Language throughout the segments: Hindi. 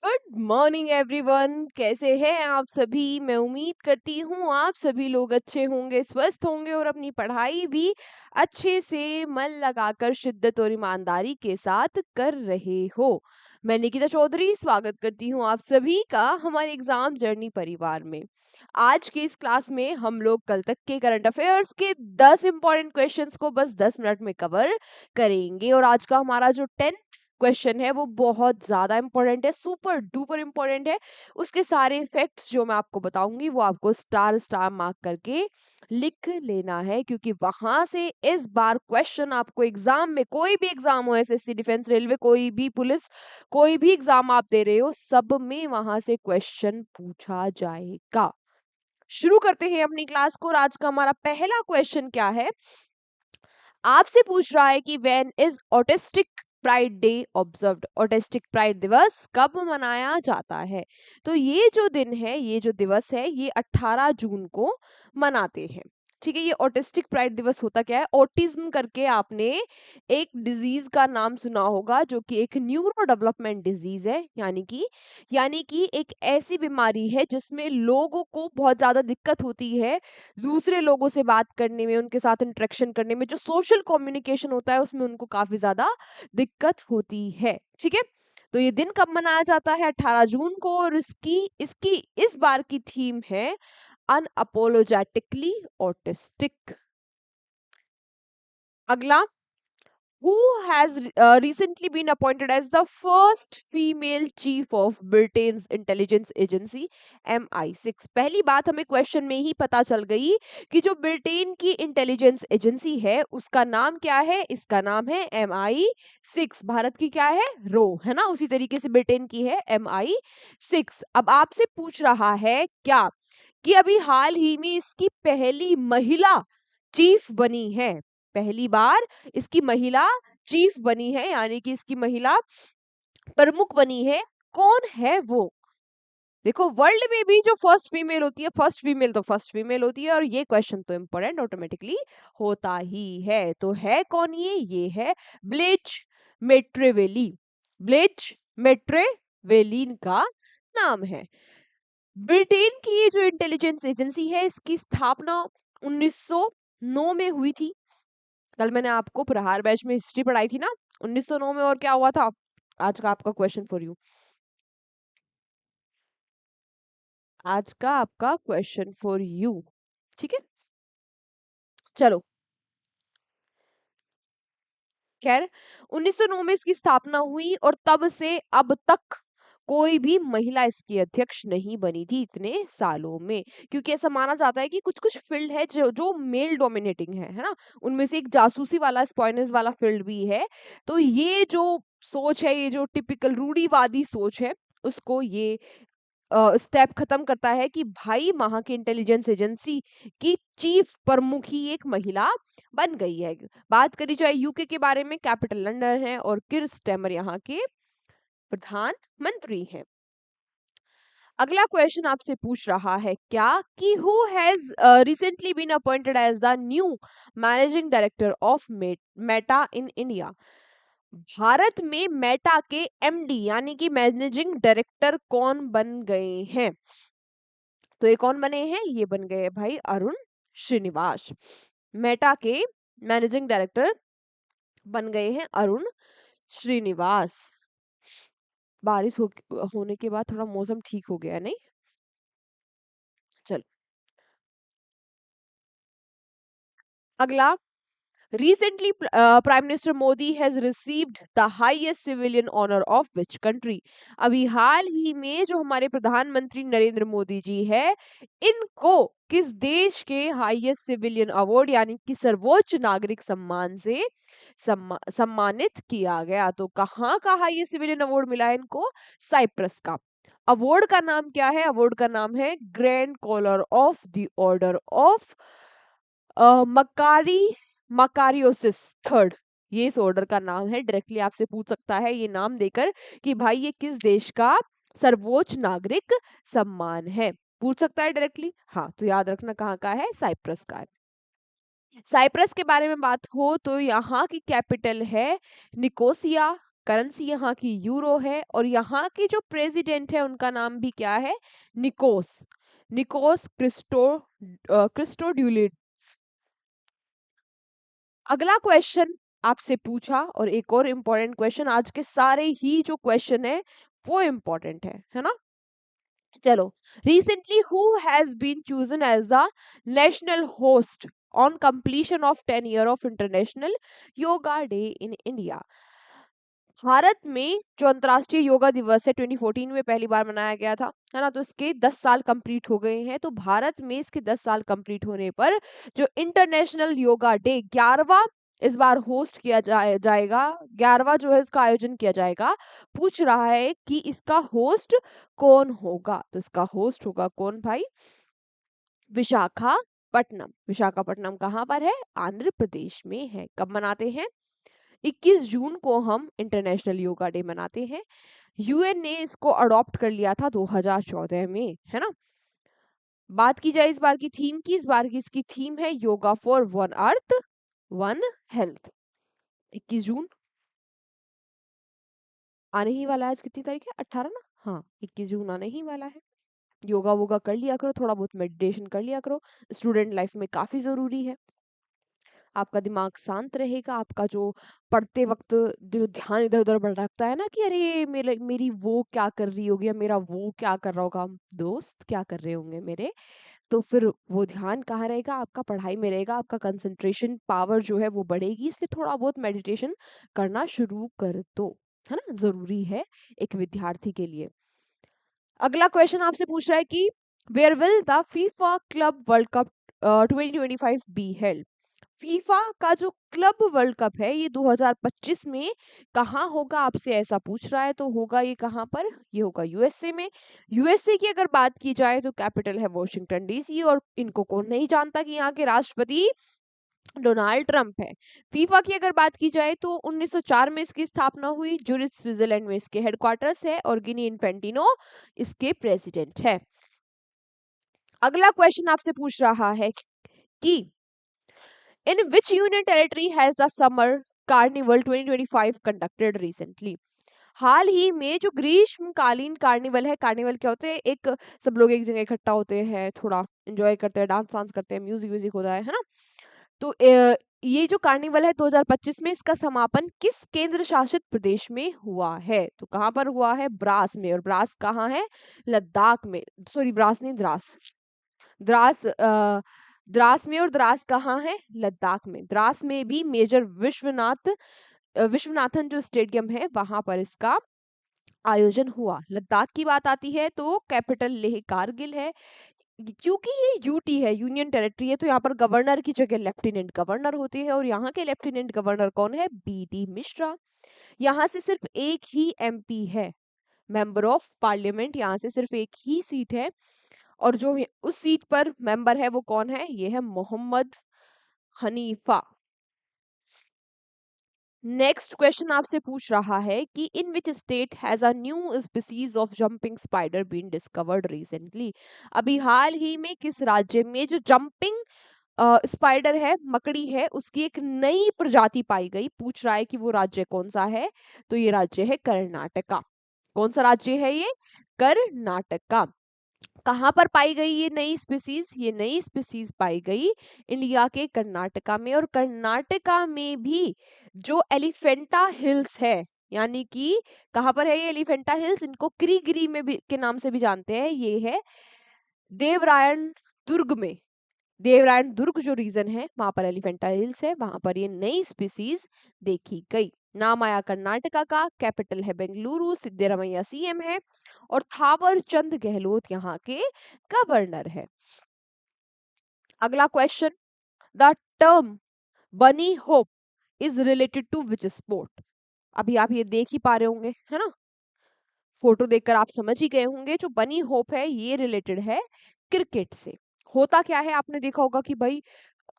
Good morning everyone. कैसे हैं आप सभी? मैं उम्मीद करती हूँ आप सभी लोग अच्छे होंगे, स्वस्थ होंगे और अपनी पढ़ाई भी अच्छे से मन लगाकर शिद्दत और ईमानदारी के साथ कर रहे हो। मैं निकिता चौधरी स्वागत करती हूँ आप सभी का हमारे एग्जाम जर्नी परिवार में। आज के इस क्लास में हम लोग कल तक के करंट अफेयर्स के 10 इंपॉर्टेंट क्वेश्चंस को बस 10 मिनट में कवर करेंगे और आज का हमारा जो 10th क्वेश्चन है वो बहुत ज्यादा इंपॉर्टेंट है, सुपर डुपर इंपॉर्टेंट है। उसके सारे फैक्ट्स जो मैं आपको बताऊंगी वो आपको स्टार स्टार मार्क करके लिख लेना है, क्योंकि वहां से इस बार क्वेश्चन आपको एग्जाम में, कोई भी एग्जाम हो, एसएससी, डिफेंस, रेलवे, कोई भी पुलिस, कोई भी एग्जाम आप दे रहे हो, सब में वहां से क्वेश्चन पूछा जाएगा। शुरू करते हैं अपनी क्लास को और आज का हमारा पहला क्वेश्चन क्या है? आपसे पूछ रहा है कि when is autistic pride day observed. Autistic pride दिवस कब मनाया जाता है? तो ये जो दिन है, ये जो दिवस है, ये 18 जून को मनाते हैं। ठीक है, ये ऑटिस्टिक प्राइड दिवस होता क्या है? ऑटिज्म करके आपने एक डिजीज का नाम सुना होगा, जो कि एक न्यूरो डेवलपमेंट डिजीज है। यानी कि एक ऐसी बीमारी है जिसमें लोगों को बहुत ज्यादा दिक्कत होती है दूसरे लोगों से बात करने में, उनके साथ इंटरेक्शन करने में, जो सोशल कम्युनिकेशन होता है उसमें उनको काफी ज्यादा दिक्कत होती है। ठीक है, तो ये दिन कब मनाया जाता है? 18 जून को। और इसकी इसकी इस बार की थीम है अनअपोलोजेटिकली ऑटिस्टिक। अगला, who has recently been appointed as the first female chief of Britain's intelligence agency MI6। पहली बात हमें क्वेश्चन में ही पता चल गई कि जो ब्रिटेन की इंटेलिजेंस एजेंसी है उसका नाम क्या है? इसका नाम है MI6। भारत की क्या है? रो, है ना? उसी तरीके से ब्रिटेन की है MI6। अब आपसे पूछ रहा है क्या कि अभी हाल ही में इसकी पहली महिला चीफ बनी है। पहली बार इसकी महिला चीफ बनी है, यानी कि इसकी महिला प्रमुख बनी है। कौन है वो? देखो, वर्ल्ड में भी जो फर्स्ट फीमेल होती है, फर्स्ट फीमेल तो फर्स्ट फीमेल होती है, और ये क्वेश्चन तो इम्पोर्टेंट ऑटोमेटिकली होता ही है। तो है कौन ये है ब्लेच मेट्रेवेली। ब्लेच मेट्रेवेलिन का नाम है। ब्रिटेन की ये जो इंटेलिजेंस एजेंसी है, इसकी स्थापना 1909 में हुई थी। कल मैंने आपको प्रहार बैच में हिस्ट्री पढ़ाई थी ना, 1909 में। और क्या हुआ था? आज का आपका क्वेश्चन फॉर यू। आज का आपका क्वेश्चन फॉर यू। ठीक है, चलो। खैर, 1909 में इसकी स्थापना हुई और तब से अब तक कोई भी महिला इसकी अध्यक्ष नहीं बनी थी इतने सालों में। क्योंकि ऐसा माना जाता है कि कुछ कुछ फील्ड है जो जो मेल डोमिनेटिंग है ना? उनमें से एक जासूसी वाला, स्पाइनेस वाला फील्ड भी है। तो ये जो सोच है, ये जो टिपिकल रूढ़िवादी सोच है, उसको ये स्टेप खत्म करता है कि भाई वहां की इंटेलिजेंस एजेंसी की चीफ प्रमुख ही एक महिला बन गई है। बात करी जाए यूके के बारे में, कैपिटल लंदन है और किर स्टेमर यहाँ के प्रधानमंत्री हैं। अगला क्वेश्चन आपसे पूछ रहा है क्या कि who has recently been appointed as the new managing director of Meta in India. भारत में मेटा के एमडी यानी कि मैनेजिंग डायरेक्टर कौन बन गए हैं? तो ये कौन बने हैं? ये बन गए भाई अरुण श्रीनिवास। मेटा के मैनेजिंग डायरेक्टर बन गए हैं अरुण श्रीनिवास। बारिश होने के बाद थोड़ा मौसम ठीक हो गया, नहीं? चलो, अगला। Recently, Prime Minister Modi has received the highest civilian honor of which country? अभी हाल ही में जो हमारे प्रधानमंत्री नरेंद्र मोदी जी है, इनको किस देश के हाईएस्ट सिविलियन अवार्ड यानी कि सर्वोच्च नागरिक सम्मान से सम्मानित किया गया? तो कहाँ का हाईएस्ट सिविलियन अवार्ड मिला है इनको? साइप्रस का। अवार्ड का नाम क्या है? अवार्ड का नाम है grand collar of the order of मकारी मकारियोसिस थर्ड। ये इस ऑर्डर का नाम है। डायरेक्टली आपसे पूछ सकता है ये नाम देकर कि भाई ये किस देश का सर्वोच्च नागरिक सम्मान है। पूछ सकता है डायरेक्टली। हाँ, तो याद रखना कहाँ का है? साइप्रस का है। साइप्रस के बारे में बात हो तो यहाँ की कैपिटल है निकोसिया। करेंसी यहाँ की यूरो है और यहाँ के जो प्रेसिडेंट है उनका नाम भी क्या है? निकोस, निकोस क्रिस्टोड्यूलिड्स। अगला क्वेश्चन आपसे पूछा, और एक और इम्पोर्टेंट क्वेश्चन, आज के सारे ही जो क्वेश्चन है वो इम्पोर्टेंट है ना? चलो, recently who has been chosen as the national host on completion of 10 year of International Yoga Day in India? Bharat में जो अंतर्राष्ट्रीय योगा दिवस है 2014 में पहली बार मनाया गया था, है ना? तो इसके 10 साल कंप्लीट हो गए हैं। तो भारत में इसके 10 साल कंप्लीट होने पर जो इंटरनेशनल योगा डे 11वां इस बार होस्ट किया जाएगा, 11वां जो है इसका आयोजन किया जाएगा। पूछ रहा है कि इसका होस्ट कौन होगा? तो इसका होस्ट होगा कौन भाई? विशाखापट्टनम। विशाखापट्टनम कहाँ पर है? आंध्र प्रदेश में है। कब मनाते हैं? 21 जून को हम इंटरनेशनल योगा डे मनाते हैं। यूएन ने इसको अडॉप्ट कर लिया था 2014 में, है ना? बात की जाए इस बार की थीम की, इस बार की इसकी थीम है yoga for one earth one health. 21 जून आने ही वाला है। आज कितनी तारीख है? 18 ना? हाँ, 21 जून आने ही वाला है। योगा वोगा कर लिया करो, थोड़ा बहुत मेडिटेशन कर लिया करो, स्टूडेंट लाइफ में काफी जरूरी है। आपका दिमाग शांत रहेगा, आपका जो पढ़ते वक्त जो ध्यान इधर उधर भटकता है ना कि अरे मेरे मेरी वो क्या कर रही होगी या मेरा वो क्या कर रहा होगा, दोस्त क्या कर रहे होंगे मेरे, तो फिर वो ध्यान कहाँ रहेगा? आपका पढ़ाई में रहेगा, आपका कंसंट्रेशन पावर जो है वो बढ़ेगी। इसलिए थोड़ा बहुत मेडिटेशन करना शुरू कर दो, है ना? जरूरी है एक विद्यार्थी के लिए। अगला क्वेश्चन आपसे पूछ रहा है कि where will the FIFA club world cup 2025 be held? FIFA का जो क्लब वर्ल्ड कप है ये 2025 में कहाँ होगा? आपसे ऐसा पूछ रहा है। तो होगा ये कहाँ पर? ये होगा यूएसए में। यूएसए की अगर बात की जाए तो कैपिटल है वॉशिंगटन डीसी, और इनको कौन नहीं जानता कि यहाँ के राष्ट्रपति डोनाल्ड ट्रंप है। फीफा की अगर बात की जाए तो 1904 में इसकी स्थापना हुई। ज्यूरिच स्विट्जरलैंड में इसके हेडक्वार्टर्स है और गिनी इन्फेंटिनो इसके प्रेसिडेंट है। अगला क्वेश्चन आपसे पूछ रहा है कि in which union territory has the summer carnival 2025 conducted recently? हाल ही में जो ग्रीष्मकालीन कार्निवल है, कार्निवल क्या होते हैं? एक सब लोग एक जगह इकट्ठा होते हैं, थोड़ा एंजॉय करते हैं, डांस वांस करते हैं, म्यूजिक व्यूजिक होता है ना? तो ये जो कार्निवल है 2025 में, इसका समापन किस केंद्र शासित प्रदेश में हुआ है? तो कहाँ पर हुआ है? ब्रास में। और ब्रास कहाँ है? लद्दाख में। सॉरी, ब्रास नहीं, द्रास। द्रास द्रास में। और द्रास कहाँ है? लद्दाख में। द्रास में भी मेजर विश्वनाथन जो स्टेडियम है वहां पर इसका आयोजन हुआ। लद्दाख की बात आती है तो कैपिटल लेह कारगिल है। क्योंकि ये यूटी है, यूनियन टेरिटरी है, तो यहाँ पर गवर्नर की जगह लेफ्टिनेंट गवर्नर होते हैं, और यहाँ के लेफ्टिनेंट गवर्नर कौन है? बीडी मिश्रा। यहाँ से सिर्फ एक ही एमपी है, मेंबर ऑफ पार्लियामेंट, यहाँ से सिर्फ एक ही सीट है। और जो उस सीट पर मेंबर है वो कौन है? ये है मोहम्मद हनीफा। नेक्स्ट क्वेश्चन आपसे पूछ रहा है कि in which state has a new species of jumping spider been discovered recently? अभी हाल ही में किस राज्य में जो जंपिंग स्पाइडर है, मकड़ी है, उसकी एक नई प्रजाति पाई गई? पूछ रहा है कि वो राज्य कौन सा है? तो ये राज्य है कर्नाटका। कौन सा राज्य है ये? कर्नाटका। कहाँ पर पाई गई ये नई स्पीसीज? ये नई स्पीसीज पाई गई इंडिया के कर्नाटका में। और कर्नाटका में भी जो एलिफेंटा हिल्स है, यानी कि कहाँ पर है ये एलिफेंटा हिल्स? इनको क्रीगिरी में भी के नाम से भी जानते हैं। ये है देवरायन दुर्ग में। देवरायन दुर्ग जो रीजन है वहां पर एलिफेंटा हिल्स है, वहां पर ये नई स्पीसीज देखी गई। नाम आया कर्नाटका का, कैपिटल है बेंगलुरु, सिद्धरामैया सीएम है, और थावर चंद गहलोत यहाँ के गवर्नर है। अगला question, the term bunny hop is related to which sport? अभी आप ये देख ही पा रहे होंगे, है ना? फोटो देखकर आप समझ ही गए होंगे, जो बनी होप है ये रिलेटेड है क्रिकेट से। होता क्या है, आपने देखा होगा कि भाई,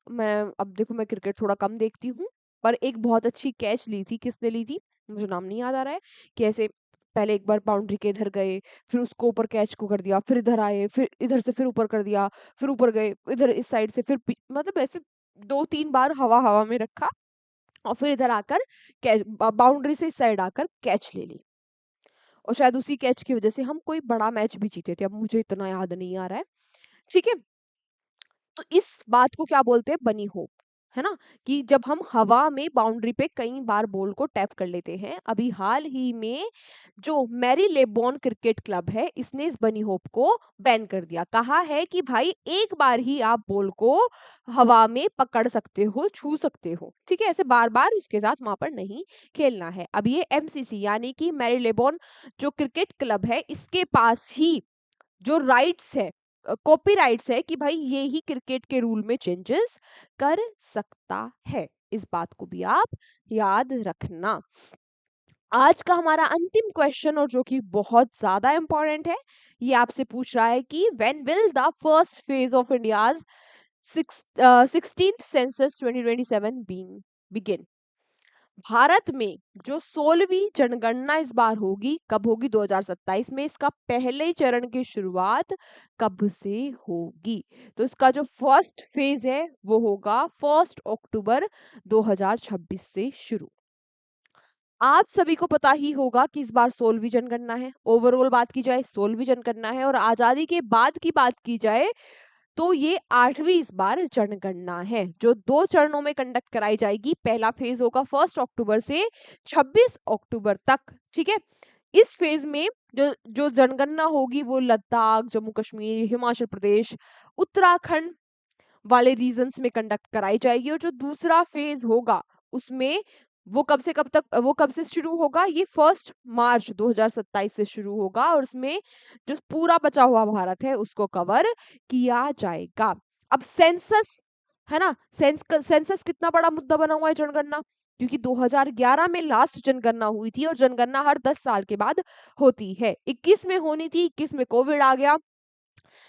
मैं अब देखो मैं क्रिकेट थोड़ा कम देखती हूँ, पर एक बहुत अच्छी कैच ली थी। किसने ली थी? मुझे नाम नहीं याद आ रहा है। कि ऐसे पहले एक बार बाउंड्री के इधर गए, फिर उसको ऊपर कैच को कर दिया, फिर इधर आए, फिर इधर से फिर ऊपर कर दिया, फिर ऊपर गए इधर इस साइड से, फिर मतलब ऐसे 2-3 बार हवा हवा में रखा और फिर इधर आकर बाउंड्री से इस साइड आकर कैच ले ली, और शायद उसी कैच की वजह से हम कोई बड़ा मैच भी जीते थे, अब मुझे इतना याद नहीं आ रहा है। ठीक है, तो इस बात को क्या बोलते हैं, बनी होप, है ना, कि जब हम हवा में बाउंड्री पे कई बार बॉल को टैप कर लेते हैं। अभी हाल ही में जो मैरी लेबॉन क्रिकेट क्लब है, इसने इस बनी होप को बैन कर दिया। कहा है कि भाई एक बार ही आप बॉल को हवा में पकड़ सकते हो, छू सकते हो, ठीक है, ऐसे बार बार उसके साथ वहां पर नहीं खेलना है। अब ये एमसीसी यानी कि मैरी लेबॉन जो क्रिकेट क्लब है, इसके पास ही जो राइट्स है, कॉपीराइट्स है कि भाई ये ही क्रिकेट के रूल में चेंजेस कर सकता है। इस बात को भी आप याद रखना। आज का हमारा अंतिम क्वेश्चन, और जो कि बहुत ज्यादा इंपॉर्टेंट है, ये आपसे पूछ रहा है कि when will the first phase of India's 16th census 2027 being begin. Bharat में जो 16वीं जनगणना इस बार होगी, कब होगी, 2027 में। इसका पहले चरण की शुरुआत कब से होगी? तो इसका जो फर्स्ट फेज है वो होगा 1 अक्टूबर 2026 से शुरू। आप सभी को पता ही होगा कि इस बार 16वीं जनगणना है। ओवरऑल बात की जाए 16वीं जनगणना है, और आजादी के बाद की बात की जाए तो ये 8वीं इस बार जनगणना है, जो 2 चरणों में कंडक्ट कराई जाएगी। पहला फेज होगा 1 अक्टूबर से 26 अक्टूबर तक, ठीक है। इस फेज में जो जो जनगणना होगी वो लद्दाख, जम्मू कश्मीर, हिमाचल प्रदेश, उत्तराखंड वाले रीजन्स में कंडक्ट कराई जाएगी। और जो दूसरा फेज होगा उसमें वो कब से कब तक, वो कब से शुरू होगा, ये 1 मार्च 2027 से शुरू होगा, और उसमें जो पूरा बचा हुआ भारत है उसको कवर किया जाएगा। अब सेंसस, है ना, सेंसस कितना बड़ा मुद्दा बना हुआ है, जनगणना, क्योंकि 2011 में लास्ट जनगणना हुई थी, और जनगणना हर 10 साल के बाद होती है। 21 में होनी थी, 21 में कोविड आ गया,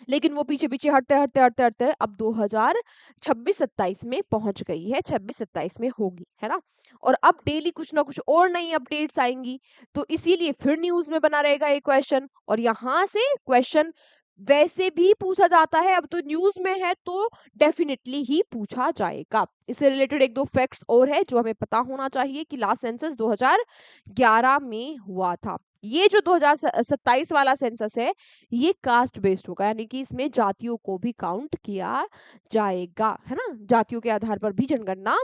लेकिन वो पीछे पीछे हटते हटते हटते हटते अब 2026-27 में पहुंच गई है, 26-27 में होगी, है ना। और अब डेली कुछ ना कुछ और नई अपडेट्स आएंगी, तो इसीलिए फिर न्यूज में बना रहेगा ये क्वेश्चन, और यहाँ से क्वेश्चन वैसे भी पूछा जाता है, अब तो न्यूज में है तो डेफिनेटली ही पूछा जाएगा। इससे रिलेटेड एक दो फैक्ट्स और है जो हमें पता होना चाहिए कि लास्ट सेंसस 2011 में हुआ था। ये जो 2027 वाला सेंसस है ये कास्ट बेस्ड होगा, यानी कि इसमें जातियों को भी काउंट किया जाएगा, है ना, जातियों के आधार पर भी जनगणना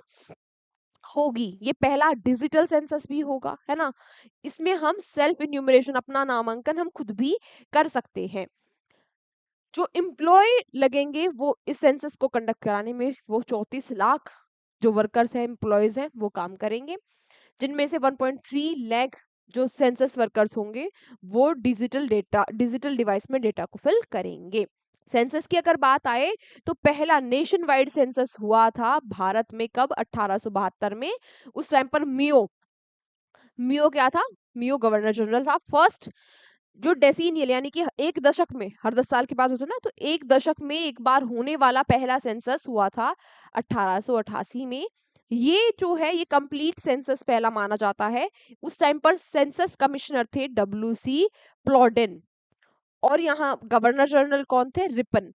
होगी। ये पहला डिजिटल सेंसस भी होगा, है ना। इसमें हम सेल्फ इन्यूमरेशन, अपना नामांकन हम खुद भी कर सकते हैं। जो एम्प्लॉय लगेंगे वो इस सेंसस को कंडक्ट कराने में, वो 34 लाख जो वर्कर्स हैं, एम्प्लॉयज हैं, वो काम करेंगे, जिनमें से 1.3 लाख जो सेंसस वर्कर्स होंगे वो डिजिटल डिवाइस में डेटा को फिल करेंगे। सेंसस की अगर बात आए तो पहला नेशन वाइड सेंसस हुआ था भारत में, कब, 1872 में। उस टाइम पर मियो मियो क्या था, मियो गवर्नर जनरल था। फर्स्ट जो डेसीनियल यानी कि एक दशक में, हर 10 साल के बाद होता है ना, तो एक दशक में एक बार होने वाला पहला सेंसस हुआ था 1888 में। ये जो है ये कंप्लीट सेंसस पहला माना जाता है। उस टाइम पर सेंसस कमिश्नर थे WC प्लॉडेन, और यहाँ गवर्नर जनरल कौन थे, रिपन।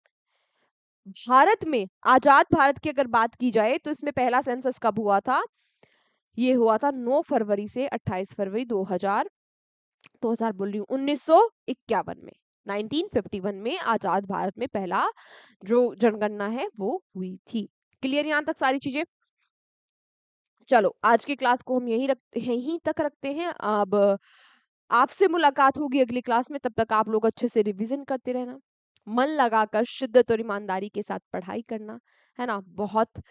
भारत में, आजाद भारत की अगर बात की जाए तो इसमें पहला सेंसस कब हुआ था, ये हुआ था 9 फरवरी से 28 फरवरी 2000 बोल रही हूँ, 1951 में, 1951 में आजाद भारत में पहला जो जनगणना है वो हुई थी। क्लियर यहाँ तक सारी चीजें? चलो आज की क्लास को हम यहीं तक रखते हैं। अब आपसे मुलाकात होगी अगली क्लास में, तब तक आप लोग अच्छे से रिवीजन करते रहना, मन लगाकर शिद्दत और ईमानदारी के साथ पढ़ाई करना, है ना। बहुत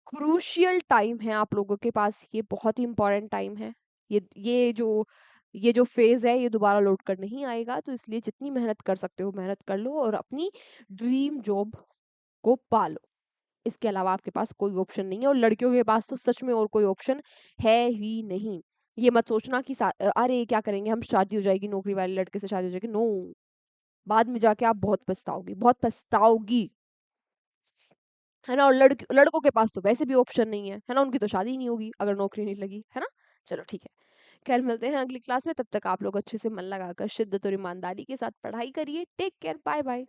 क्रूशियल टाइम है आप लोगों के पास, ये बहुत ही इंपॉर्टेंट टाइम है। ये जो फेज है ये दोबारा लौट कर नहीं आएगा, तो इसलिए जितनी मेहनत कर सकते हो मेहनत कर लो, और अपनी ड्रीम जॉब को पालो। इसके अलावा आपके पास कोई ऑप्शन नहीं है, और लड़कियों के पास तो सच में और कोई ऑप्शन है ही नहीं। ये मत सोचना कि अरे क्या करेंगे हम, शादी हो जाएगी, नौकरी वाले लड़के से शादी हो जाएगी, नो। बाद में जाके आप बहुत पछताओगी, बहुत पछताओगी, है ना। और लड़कों के पास तो वैसे भी ऑप्शन नहीं है ना, उनकी तो शादी ही नहीं होगी अगर नौकरी नहीं लगी, है ना। चलो ठीक है, खैर मिलते हैं अगली क्लास में, तब तक आप लोग अच्छे से मन लगाकर शिद्दत और ईमानदारी के साथ पढ़ाई करिए। Take care, bye bye.